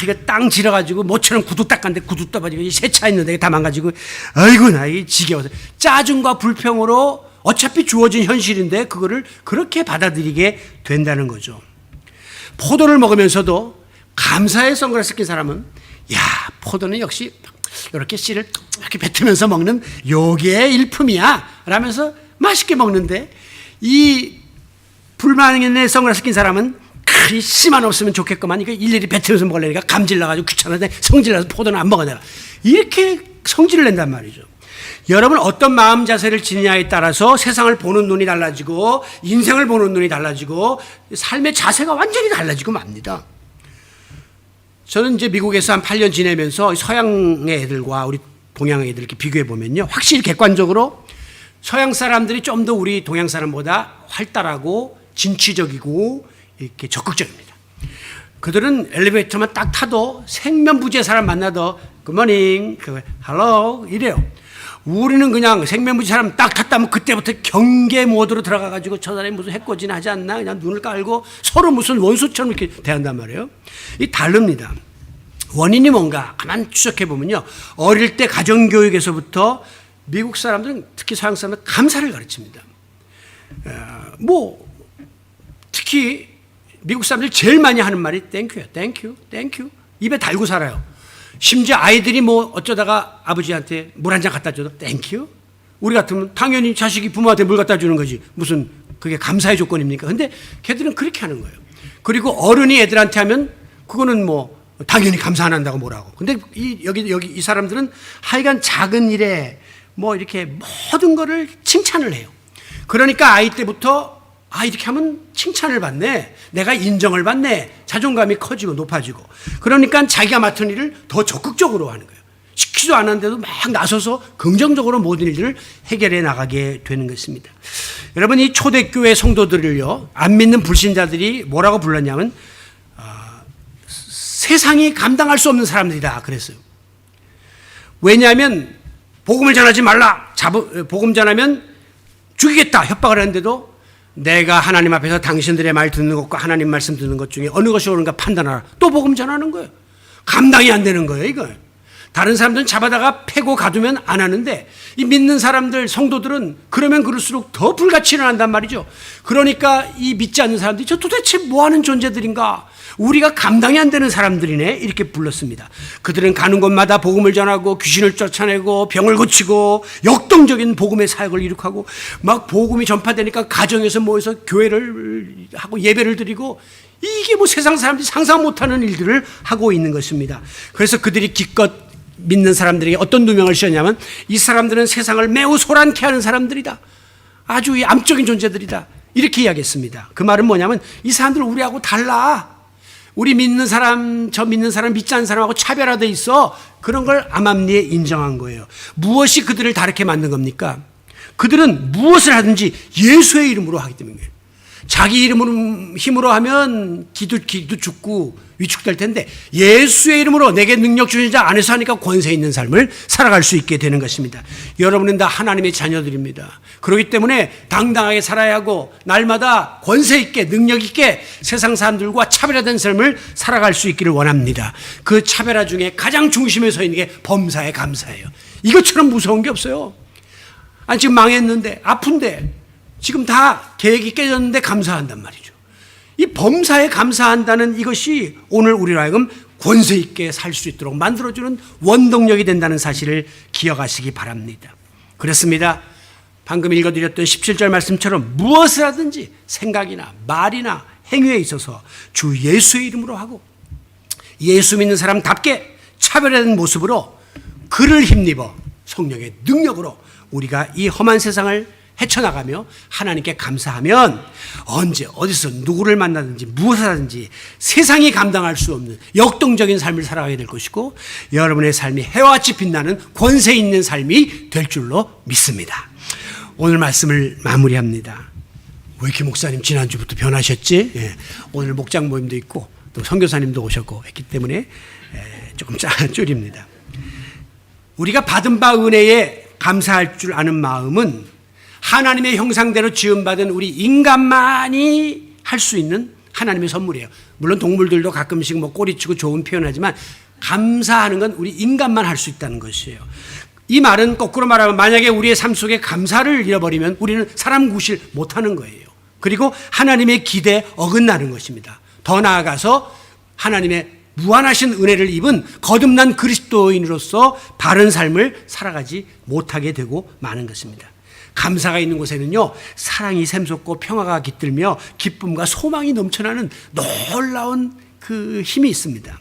이거 땅 지러가지고 모처럼 구두 닦았는데 구두 떠가지고 세차 있는데 다 망가지고 아이고 나 이게 지겨워서 짜증과 불평으로 어차피 주어진 현실인데 그거를 그렇게 받아들이게 된다는 거죠. 포도를 먹으면서도 감사의 선글라스 낀 사람은 야 포도는 역시 이렇게 씨를 이렇게 뱉으면서 먹는 요게 일품이야 라면서 맛있게 먹는데 이 불만의 선글라스 낀 사람은 이 씨만 없으면 좋겠구만 이거 일일이 뱉으면서 먹으려니까 감질나가지고 귀찮은데 성질나서 포도는 안 먹어 내가 이렇게 성질을 낸단 말이죠. 여러분 어떤 마음 자세를 지니냐에 따라서 세상을 보는 눈이 달라지고 인생을 보는 눈이 달라지고 삶의 자세가 완전히 달라지고 맙니다. 저는 이제 미국에서 한 8년 지내면서 서양의 애들과 우리 동양 애들 이렇게 비교해 보면요. 확실히 객관적으로 서양 사람들이 좀 더 우리 동양 사람보다 활달하고 진취적이고 이렇게 적극적입니다. 그들은 엘리베이터만 딱 타도 생면부지의 사람 만나도 굿모닝, 헬로 이래요. 우리는 그냥 생면부지 사람 딱 탔다면 그때부터 경계 모드로 들어가가지고 저 사람이 무슨 해코지나 하지 않나 그냥 눈을 깔고 서로 무슨 원수처럼 이렇게 대한단 말이에요. 이 다릅니다. 원인이 뭔가 가만 추적해 보면요. 어릴 때 가정교육에서부터 미국 사람들은 특히 서양 사람들은 감사를 가르칩니다. 특히 미국 사람들이 제일 많이 하는 말이 땡큐예요. 땡큐, 땡큐. 입에 달고 살아요. 심지어 아이들이 어쩌다가 아버지한테 물 한 잔 갖다 줘도 땡큐. 우리 같으면 당연히 자식이 부모한테 물 갖다 주는 거지. 무슨 그게 감사의 조건입니까? 근데 걔들은 그렇게 하는 거예요. 그리고 어른이 애들한테 하면 그거는 당연히 감사 안 한다고 뭐라고. 근데 여기 이 사람들은 하여간 작은 일에 이렇게 모든 거를 칭찬을 해요. 그러니까 아이 때부터 이렇게 하면 칭찬을 받네. 내가 인정을 받네. 자존감이 커지고 높아지고. 그러니까 자기가 맡은 일을 더 적극적으로 하는 거예요. 시키지도 않았는데도 막 나서서 긍정적으로 모든 일들을 해결해 나가게 되는 것입니다. 여러분 이 초대교회 성도들을요. 안 믿는 불신자들이 뭐라고 불렀냐면 세상이 감당할 수 없는 사람들이다 그랬어요. 왜냐하면 복음을 전하지 말라. 복음 전하면 죽이겠다 협박을 하는데도 내가 하나님 앞에서 당신들의 말 듣는 것과 하나님 말씀 듣는 것 중에 어느 것이 옳은가 판단하라. 또 복음 전하는 거예요. 감당이 안 되는 거예요, 이거. 다른 사람들은 잡아다가 패고 가두면 안 하는데 이 믿는 사람들, 성도들은 그러면 그럴수록 더 불같이 일어난단 말이죠. 그러니까 이 믿지 않는 사람들이 저 도대체 뭐 하는 존재들인가? 우리가 감당이 안 되는 사람들이네 이렇게 불렀습니다. 그들은 가는 곳마다 복음을 전하고 귀신을 쫓아내고 병을 고치고 역동적인 복음의 사역을 이룩하고 막 복음이 전파되니까 가정에서 모여서 교회를 하고 예배를 드리고 이게 세상 사람들이 상상 못하는 일들을 하고 있는 것입니다. 그래서 그들이 기껏 믿는 사람들에게 어떤 누명을 씌웠냐면 이 사람들은 세상을 매우 소란케 하는 사람들이다. 아주 이 암적인 존재들이다. 이렇게 이야기했습니다. 그 말은 뭐냐면 이 사람들은 우리하고 달라. 우리 믿는 사람, 저 믿는 사람, 믿지 않는 사람하고 차별화되어 있어. 그런 걸 암암리에 인정한 거예요. 무엇이 그들을 다르게 만든 겁니까? 그들은 무엇을 하든지 예수의 이름으로 하기 때문이에요. 자기 이름으로 힘으로 하면 기도 죽고 위축될 텐데 예수의 이름으로 내게 능력 주신 자 안에서 하니까 권세 있는 삶을 살아갈 수 있게 되는 것입니다. 여러분은 다 하나님의 자녀들입니다. 그렇기 때문에 당당하게 살아야 하고 날마다 권세 있게 능력 있게 세상 사람들과 차별화된 삶을 살아갈 수 있기를 원합니다. 그 차별화 중에 가장 중심에 서 있는 게 범사에 감사예요. 이것처럼 무서운 게 없어요. 아니 지금 망했는데 아픈데 지금 다 계획이 깨졌는데 감사한단 말이죠. 이 범사에 감사한다는 이것이 오늘 우리로 하여금 권세 있게 살 수 있도록 만들어주는 원동력이 된다는 사실을 기억하시기 바랍니다. 그렇습니다. 방금 읽어드렸던 17절 말씀처럼 무엇을 하든지 생각이나 말이나 행위에 있어서 주 예수의 이름으로 하고 예수 믿는 사람답게 차별화된 모습으로 그를 힘입어 성령의 능력으로 우리가 이 험한 세상을 헤쳐나가며 하나님께 감사하면 언제 어디서 누구를 만나든지 무엇을 하든지 세상이 감당할 수 없는 역동적인 삶을 살아가게 될 것이고 여러분의 삶이 해와 같이 빛나는 권세 있는 삶이 될 줄로 믿습니다. 오늘 말씀을 마무리합니다. 왜 이렇게 목사님 지난주부터 변하셨지? 오늘 목장 모임도 있고 또 선교사님도 오셨고 했기 때문에 조금 줄입니다. 우리가 받은 바 은혜에 감사할 줄 아는 마음은 하나님의 형상대로 지음받은 우리 인간만이 할 수 있는 하나님의 선물이에요. 물론 동물들도 가끔씩 뭐 꼬리치고 좋은 표현하지만 감사하는 건 우리 인간만 할 수 있다는 것이에요. 이 말은 거꾸로 말하면 만약에 우리의 삶 속에 감사를 잃어버리면 우리는 사람 구실 못하는 거예요. 그리고 하나님의 기대에 어긋나는 것입니다. 더 나아가서 하나님의 무한하신 은혜를 입은 거듭난 그리스도인으로서 바른 삶을 살아가지 못하게 되고 마는 것입니다. 감사가 있는 곳에는요 사랑이 샘솟고 평화가 깃들며 기쁨과 소망이 넘쳐나는 놀라운 그 힘이 있습니다.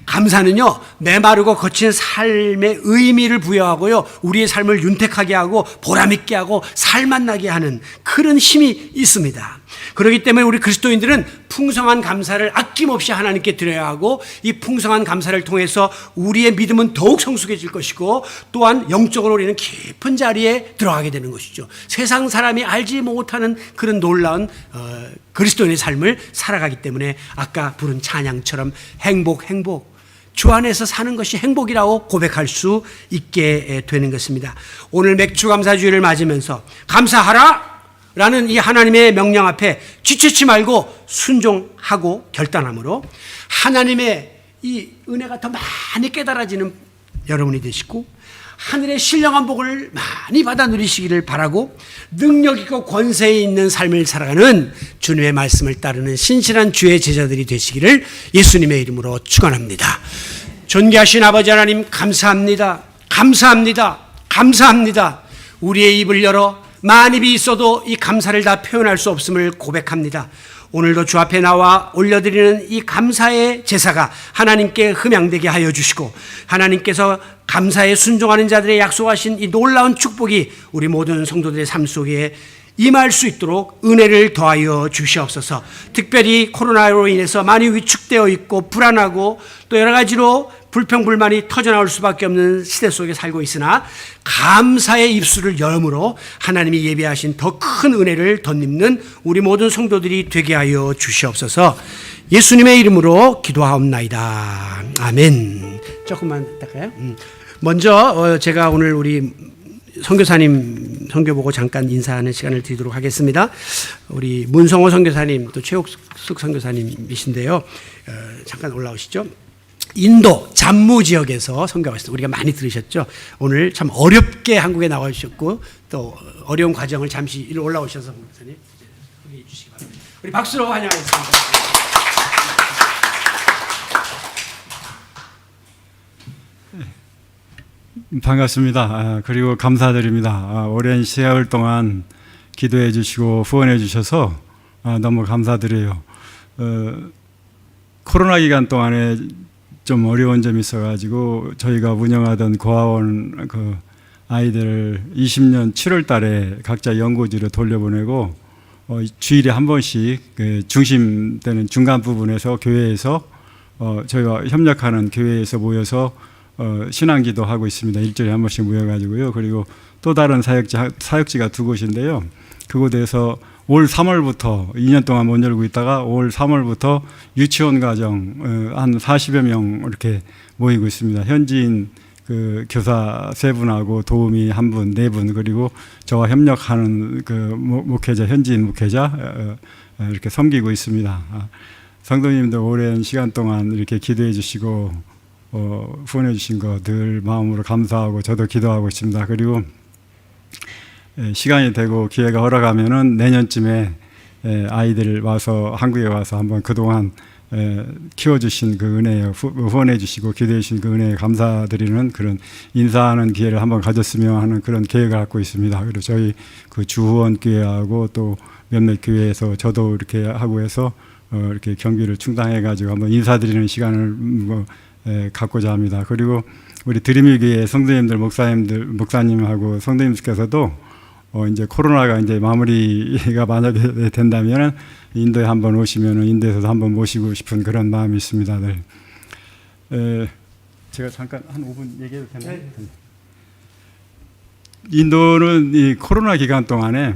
감사는요 메마르고 거친 삶의 의미를 부여하고요 우리의 삶을 윤택하게 하고 보람있게 하고 살맛나게 하는 그런 힘이 있습니다. 그렇기 때문에 우리 그리스도인들은 풍성한 감사를 아낌없이 하나님께 드려야 하고 이 풍성한 감사를 통해서 우리의 믿음은 더욱 성숙해질 것이고 또한 영적으로 우리는 깊은 자리에 들어가게 되는 것이죠. 세상 사람이 알지 못하는 그런 놀라운 그리스도인의 삶을 살아가기 때문에 아까 부른 찬양처럼 행복 주 안에서 사는 것이 행복이라고 고백할 수 있게 되는 것입니다. 오늘 맥주감사주의를 맞으면서 감사하라 라는 이 하나님의 명령 앞에 지치지 말고 순종하고 결단함으로 하나님의 이 은혜가 더 많이 깨달아지는 여러분이 되시고 하늘의 신령한 복을 많이 받아 누리시기를 바라고 능력 있고 권세 있는 삶을 살아가는 주님의 말씀을 따르는 신실한 주의 제자들이 되시기를 예수님의 이름으로 축원합니다. 존귀하신 아버지 하나님 감사합니다. 우리의 입을 열어 만입이 있어도 이 감사를 다 표현할 수 없음을 고백합니다. 오늘도 주 앞에 나와 올려드리는 이 감사의 제사가 하나님께 흠양되게 하여 주시고 하나님께서 감사에 순종하는 자들의 약속하신 이 놀라운 축복이 우리 모든 성도들의 삶 속에 임할 수 있도록 은혜를 더하여 주시옵소서. 특별히 코로나로 인해서 많이 위축되어 있고 불안하고 또 여러 가지로 불평불만이 터져나올 수밖에 없는 시대 속에 살고 있으나 감사의 입술을 열므로 하나님이 예비하신 더 큰 은혜를 덧입는 우리 모든 성도들이 되게 하여 주시옵소서. 예수님의 이름으로 기도하옵나이다. 아멘. 조금만 할까요? 먼저 제가 오늘 우리 선교사님 선교 보고 잠깐 인사하는 시간을 드리도록 하겠습니다. 우리 문성호 선교사님 또 최옥숙 선교사님이신데요. 잠깐 올라오시죠. 인도 잠무 지역에서 선교하고 있습니다. 우리가 많이 들으셨죠. 오늘 참 어렵게 한국에 나와주셨고 또 어려운 과정을 잠시 이리 올라오셔서 목사님 소개해 주시기 바랍니다. 우리 박수로 환영하겠습니다. 반갑습니다. 그리고 감사드립니다. 오랜 세월 동안 기도해 주시고 후원해 주셔서 너무 감사드려요. 코로나 기간 동안에 좀 어려운 점이 있어가지고 저희가 운영하던 고아원 그 아이들을 20년 7월 달에 각자 연고지로 돌려보내고 주일에 한 번씩 그 중심되는 중간 부분에서 교회에서 저희가 협력하는 교회에서 모여서 신앙기도 하고 있습니다. 일주일에 한 번씩 모여가지고요. 그리고 또 다른 사역지가 두 곳인데요. 그곳에서 올 3월부터 2년 동안 못 열고 있다가 올 3월부터 유치원 가정 한 40여 명 이렇게 모이고 있습니다. 현지인 그 교사 3분하고 도우미 1분, 4분 그리고 저와 협력하는 그 목회자, 현지인 목회자 이렇게 섬기고 있습니다. 성도님들 오랜 시간 동안 이렇게 기도해 주시고 후원해 주신 거 늘 마음으로 감사하고 저도 기도하고 있습니다. 그리고 시간이 되고 기회가 허락하면은 내년쯤에 아이들 와서 한국에 와서 한번 그동안 키워주신 그 은혜에 후원해 주시고 기도해 주신 그 은혜에 감사드리는 그런 인사하는 기회를 한번 가졌으면 하는 그런 계획을 갖고 있습니다. 그리고 저희 그 주후원 교회하고 또 몇몇 교회에서 저도 이렇게 하고 해서 이렇게 경비를 충당해 가지고 한번 인사드리는 시간을 갖고자 합니다. 그리고 우리 드림이 교회 성도님들 목사님하고 성도님께서도 이제 코로나가 이제 마무리가 만약에 된다면 인도에 한번 오시면 인도에서도 한번 모시고 싶은 그런 마음이 있습니다. 네. 제가 잠깐 한 5분 얘기해도 되나요? 네. 인도는 이 코로나 기간 동안에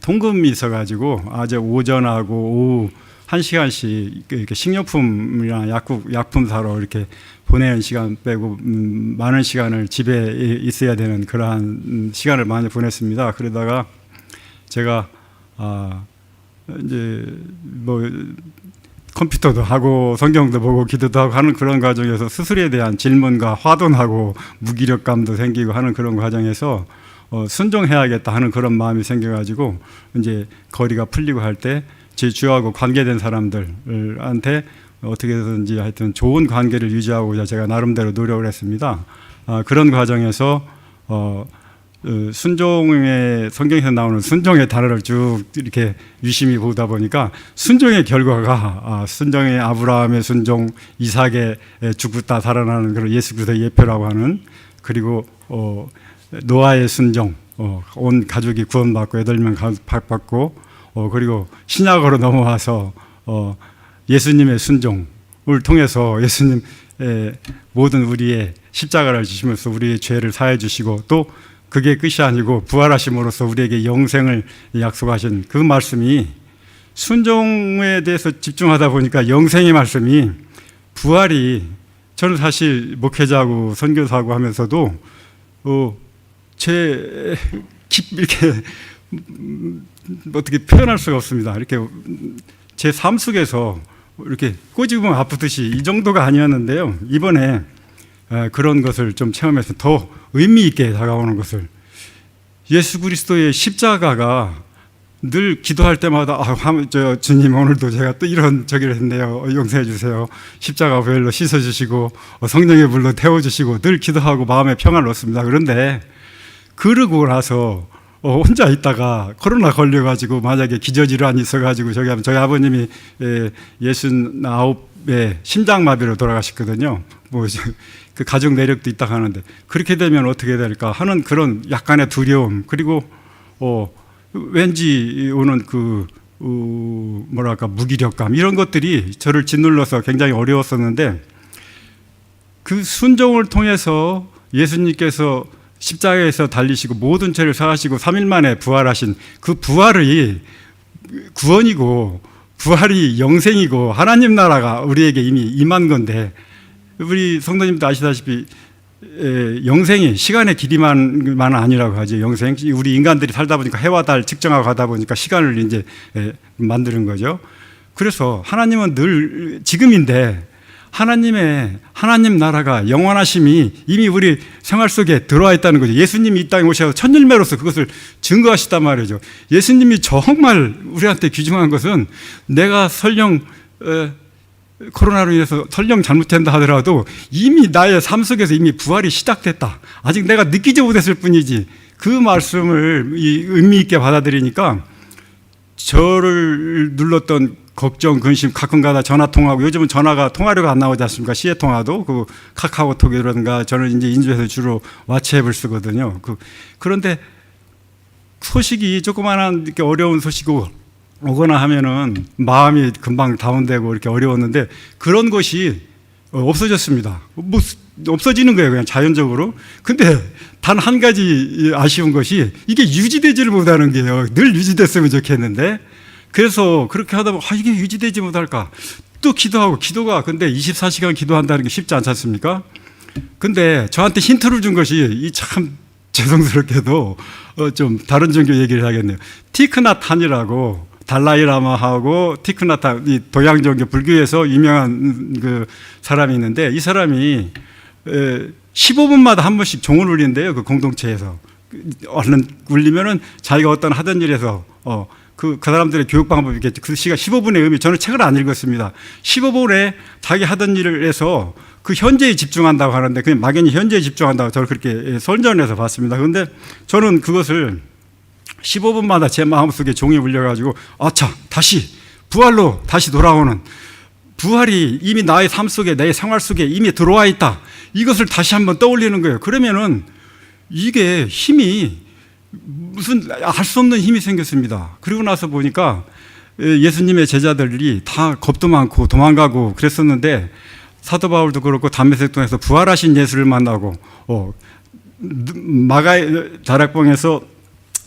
통금이 있어가지고 아주 오전하고 오후 1시간씩 이렇게 식료품이나 약품 사러 이렇게 보내는 시간 빼고 많은 시간을 집에 있어야 되는 그러한 시간을 많이 보냈습니다. 그러다가 제가 이제 뭐 컴퓨터도 하고 성경도 보고 기도도 하고 하는 그런 과정에서 스스로에 대한 질문과 화돈하고 무기력감도 생기고 하는 그런 과정에서 순종해야겠다 하는 그런 마음이 생겨가지고 이제 거리가 풀리고 할 때 제 주하고 관계된 사람들한테 어떻게든지 하여튼 좋은 관계를 유지하고자 제가 나름대로 노력을 했습니다. 그런 과정에서 순종의 성경에서 나오는 순종의 단어를 쭉 이렇게 유심히 보다 보니까 순종의 결과가 순종의 아브라함의 순종, 이삭의 죽었다 살아나는 그런 예수 그리스도의 예표라고 하는 그리고 노아의 순종, 온 가족이 구원받고 8명 받고 그리고 신약으로 넘어와서 예수님의 순종을 통해서 예수님의 모든 우리의 십자가를 주시면서 우리의 죄를 사해 주시고 또 그게 끝이 아니고 부활하심으로써 우리에게 영생을 약속하신 그 말씀이 순종에 대해서 집중하다 보니까 영생의 말씀이 부활이 저는 사실 목회자하고 선교사하고 하면서도 이렇게 어떻게 표현할 수가 없습니다. 이렇게 제 삶 속에서 이렇게 꼬집으면 아프듯이 이 정도가 아니었는데요. 이번에 그런 것을 좀 체험해서 더 의미 있게 다가오는 것을 예수 그리스도의 십자가가 늘 기도할 때마다 주님 오늘도 제가 또 이런 저기를 했네요. 용서해 주세요. 십자가 보혈로 씻어주시고 성령의 불로 태워주시고 늘 기도하고 마음에 평안을 얻습니다. 그런데 그러고 나서 혼자 있다가 코로나 걸려가지고 만약에 기저질환이 있어가지고 저희 아버님이 69에 심장마비로 돌아가셨거든요. 뭐 그 가족 내력도 있다 하는데 그렇게 되면 어떻게 될까 하는 그런 약간의 두려움 그리고 왠지 오는 그 뭐랄까 무기력감 이런 것들이 저를 짓눌러서 굉장히 어려웠었는데 그 순종을 통해서 예수님께서 십자가에서 달리시고 모든 죄를 사하시고 3일 만에 부활하신 그 부활이 구원이고 부활이 영생이고 하나님 나라가 우리에게 이미 임한 건데 우리 성도님도 아시다시피 영생이 시간의 길이만은 아니라고 하죠. 영생 우리 인간들이 살다 보니까 해와 달 측정하고 가다 보니까 시간을 이제 만드는 거죠. 그래서 하나님은 늘 지금인데 하나님 나라가 영원하심이 이미 우리 생활 속에 들어와 있다는 거죠. 예수님이 이 땅에 오셔서 첫 열매로서 그것을 증거하시단 말이죠. 예수님이 정말 우리한테 귀중한 것은 내가 설령 코로나로 인해서 설령 잘못된다 하더라도 이미 나의 삶 속에서 이미 부활이 시작됐다. 아직 내가 느끼지 못했을 뿐이지. 그 말씀을 의미 있게 받아들이니까 저를 눌렀던 걱정, 근심 가끔가다 전화 통화하고 요즘은 전화가 통화료가 안 나오지 않습니까? 시외 통화도 그 카카오톡이라든가 저는 이제 인주에서 주로 왓츠앱을 쓰거든요. 그런데 소식이 조그마한 이렇게 어려운 소식이고 오거나 하면은 마음이 금방 다운되고 이렇게 어려웠는데 그런 것이 없어졌습니다. 뭐 없어지는 거예요, 그냥 자연적으로. 근데 단 한 가지 아쉬운 것이 이게 유지되지를 못하는 게요. 늘 유지됐으면 좋겠는데, 그래서 그렇게 하다 보면 이게 유지되지 못할까. 또 기도하고, 기도가 근데 24시간 기도한다는 게 쉽지 않지 않습니까? 근데 저한테 힌트를 준 것이 이 참 죄송스럽게도 좀 다른 종교 얘기를 하겠네요. 티크나탄이라고 달라이라마하고 티크나탄, 이 동양 종교 불교에서 유명한 그 사람이 있는데, 이 사람이 15분마다 한 번씩 종을 울린대요. 그 공동체에서 얼른 울리면은 자기가 어떤 하던 일에서 그 사람들의 교육 방법이 있겠죠. 그 시간 15분의 의미, 저는 책을 안 읽었습니다. 15분에 자기 하던 일을 해서 그 현재에 집중한다고 하는데, 그냥 막연히 현재에 집중한다고 저를 그렇게 선전해서 봤습니다. 그런데 저는 그것을 15분마다 제 마음속에 종이 울려가지고, 아차, 다시 부활로 다시 돌아오는, 부활이 이미 나의 삶 속에, 내 생활 속에 이미 들어와 있다, 이것을 다시 한번 떠올리는 거예요. 그러면은 이게 힘이 무슨 알 수 없는 힘이 생겼습니다. 그리고 나서 보니까 예수님의 제자들이 다 겁도 많고 도망가고 그랬었는데, 사도 바울도 그렇고 담메색 동에서 부활하신 예수를 만나고 마가의 다락방에서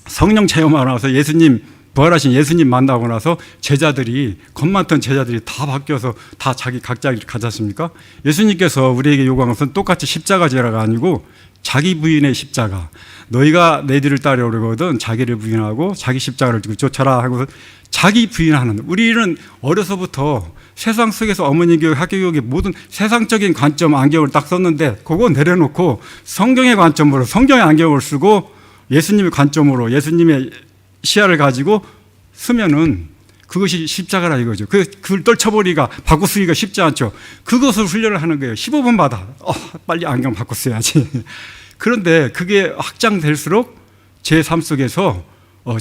성령 체험하고 나서 예수님, 부활하신 예수님 만나고 나서 제자들이, 겁 많던 제자들이 다 바뀌어서 다 자기 각자 길 가졌습니까? 예수님께서 우리에게 요구한 것은 똑같이 십자가 제라가 아니고 자기 부인의 십자가. 너희가 내 뒤를 따르려거든 자기를 부인하고 자기 십자가를 지고 쫓아라 하고, 자기 부인하는, 우리는 어려서부터 세상 속에서 어머니 교육, 학교 교육의 모든 세상적인 관점 안경을 딱 썼는데, 그거 내려놓고 성경의 관점으로 성경의 안경을 쓰고 예수님의 관점으로 예수님의 시야를 가지고 쓰면은 그것이 십자가라 이거죠. 그걸 떨쳐버리기가, 바꿔 쓰기가 쉽지 않죠. 그것을 훈련을 하는 거예요. 15분마다 빨리 안경 바꿔 써야지. 그런데 그게 확장될수록 제 삶 속에서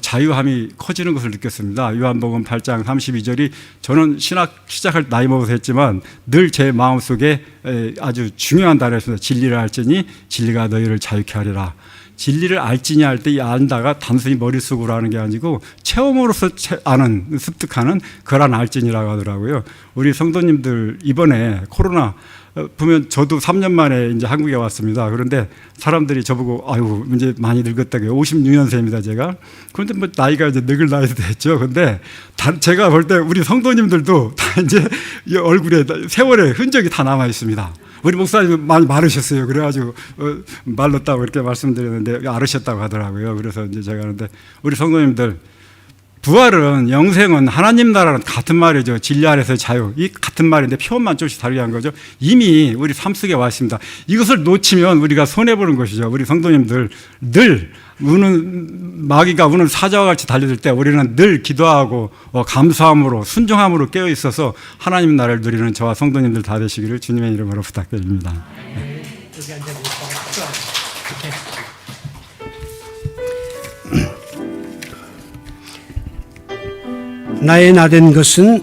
자유함이 커지는 것을 느꼈습니다. 요한복음 8장 32절이 저는 신학 시작할 나이 먹어서 했지만 늘 제 마음속에 아주 중요한 단어였습니다. 진리를 알지니 진리가 너희를 자유케 하리라. 진리를 알지니 할 때 이 안다가 단순히 머릿속으로 하는 게 아니고 체험으로서 아는, 습득하는 그런 알지니라고 하더라고요. 우리 성도님들 이번에 코로나 보면 저도 3년 만에 이제 한국에 왔습니다. 그런데 사람들이 저보고 아유 이제 많이 늙었다고요. 56년생입니다 제가. 그런데 뭐 나이가 이제 늙을 나이도 됐죠. 근데 제가 볼 때 우리 성도님들도 다 이제 이 얼굴에 세월의 흔적이 다 남아 있습니다. 우리 목사님 많이 마르셨어요. 그래가지고 말랐다고 이렇게 말씀드렸는데 아르셨다고 하더라고요. 그래서 이제 제가 하는데, 우리 성도님들, 부활은, 영생은, 하나님 나라는 같은 말이죠. 진리 안에서의 자유. 이 같은 말인데 표현만 조금씩 다르게 한 거죠. 이미 우리 삶 속에 와 있습니다. 이것을 놓치면 우리가 손해보는 것이죠. 우리 성도님들 늘 마귀가 우는 사자와 같이 달려들 때 우리는 늘 기도하고 감사함으로, 순종함으로 깨어 있어서 하나님 나라를 누리는 저와 성도님들 다 되시기를 주님의 이름으로 부탁드립니다. 나의 나된 것은